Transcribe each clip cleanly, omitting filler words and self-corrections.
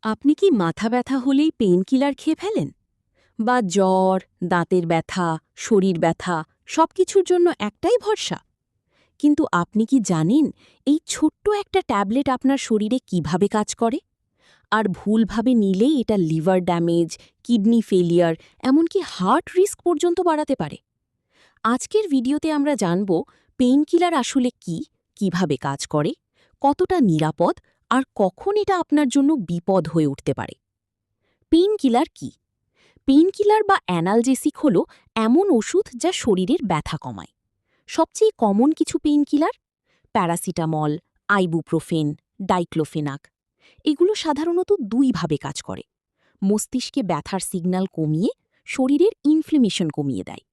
আপনি কি মাথা ব্যথা হলেই পেইন কিলার খেয়ে ফেলেন? বা জ্বর, দাঁতের ব্যথা, শরীর ব্যথা সবকিছুর জন্য একটাই ভরসা? কিন্তু আপনি কি জানেন এই ছোট্ট একটা ট্যাবলেট আপনার শরীরে কিভাবে কাজ করে? আর ভুলভাবে নিলেই এটা লিভার ড্যামেজ, কিডনি ফেলিয়ার, এমনকি হার্ট রিস্ক পর্যন্ত বাড়াতে পারে। আজকের ভিডিওতে আমরা জানব পেইন কিলার আসলে কি, কিভাবে কাজ করে, কতটা নিরাপদ আর কখন এটা আপনার জন্য বিপদ হয়ে উঠতে পারে। পেইন কিলার কি? পেইনকিলার বা অ্যানালজেসিক হল এমন ওষুধ যা শরীরের ব্যথা কমায়। সবচেয়ে কমন কিছু পেইনকিলার: প্যারাসিটামল, আইবুপ্রোফেন, ডাইক্লোফেনাক। এগুলো সাধারণত দুইভাবে কাজ করে। মস্তিষ্কে ব্যথার সিগন্যাল কমিয়ে শরীরের ইনফ্লেমেশন কমিয়ে দেয়।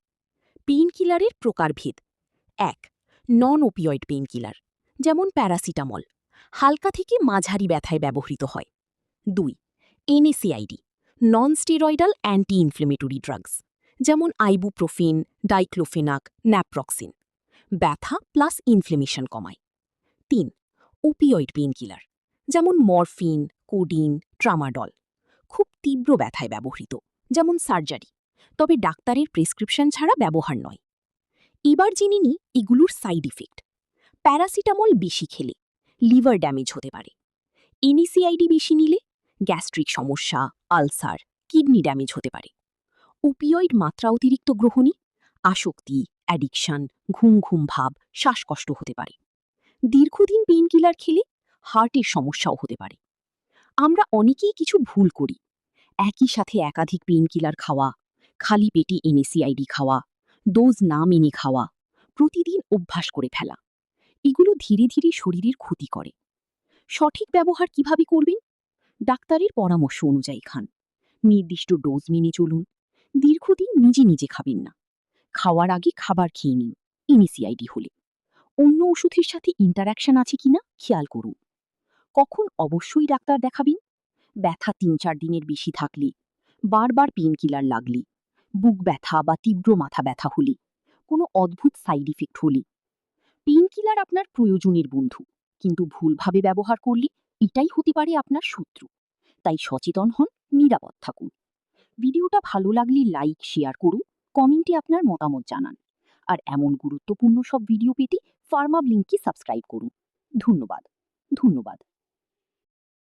পেইনকিলারের প্রকারভেদ: ১. নন ওপিয়েড পেইনকিলার, যেমন প্যারাসিটামল, হালকা থেকে মাঝারি ব্যথায় ব্যবহৃত হয়। ২. NSAID, non steroidal anti inflammatory drugs, যেমন আইবুপ্রোফেন, ডাইক্লোফেনাক, ন্যাপ্রক্সিন, ব্যথা প্লাস ইনফ্লেমেশন কমায়। ৩. ওপিয়েড পেইনকিলার, যেমন মরফিন, কোডিন, ট্রামাডল, খুব তীব্র ব্যথায় ব্যবহৃত, যেমন সার্জারি, তবে ডাক্তারের প্রেসক্রিপশন ছাড়া ব্যবহার নয়। এবার জেনে নিই এগুলোর সাইড ইফেক্ট। প্যারাসিটামল বেশি খেলে লিভার ড্যামেজ হতে পারে। এনএসএআইডি বেশি নিলে গ্যাস্ট্রিক সমস্যা, আলসার, কিডনি ড্যামেজ হতে পারে। ওপিয়েড মাত্রা অতিরিক্ত গ্রহণে আসক্তি, অ্যাডিকশন, ঘুম ঘুম ভাব, শ্বাসকষ্ট হতে পারে। দীর্ঘদিন পেইনকিলার খেলে হার্টের সমস্যাও হতে পারে। আমরা অনেকেই কিছু ভুল করি। একই সাথে একাধিক পেইনকিলার খাওয়া, খালি পেটে এনএসএআইডি খাওয়া, ডোজ না মেনে খাওয়া, প্রতিদিন অভ্যাস করে ফেলা, এগুলো ধীরে ধীরে শরীরের ক্ষতি করে। সঠিক ব্যবহার কিভাবে করবেন? ডাক্তারের পরামর্শ অনুযায়ী খান, নির্দিষ্ট ডোজ মেনে চলুন, দীর্ঘদিন নিজে নিজে খাবেন না। খাওয়ার আগে খাবার খেয়ে নিন। এনএসএআইডি হলে অন্য ওষুধের সাথে ইন্টারাকশন আছে কিনা খেয়াল করুন। কখন অবশ্যই ডাক্তার দেখাবেন? ব্যথা ৩-৪ দিনের বেশি থাকলে, বারবার পেইনকিলার লাগলে, বুক ব্যথা বা তীব্র মাথা ব্যথা হলে, কোনো অদ্ভুত সাইড ইফেক্ট হলে। পেইনকিলার আপনার প্রয়োজনের বন্ধু, কিন্তু ভুলভাবে ব্যবহার করলে এটাই হতে পারে আপনার শত্রু। তাই সচেতন হন, নিরাপদ থাকুন। ভিডিওটা ভালো লাগলে লাইক, শেয়ার করুন, কমেন্টে আপনার মতামত জানান। আর এমন গুরুত্বপূর্ণ সব ভিডিও পেতে ফার্মা ব্লিঙ্ককে সাবস্ক্রাইব করুন। ধন্যবাদ। ধন্যবাদ।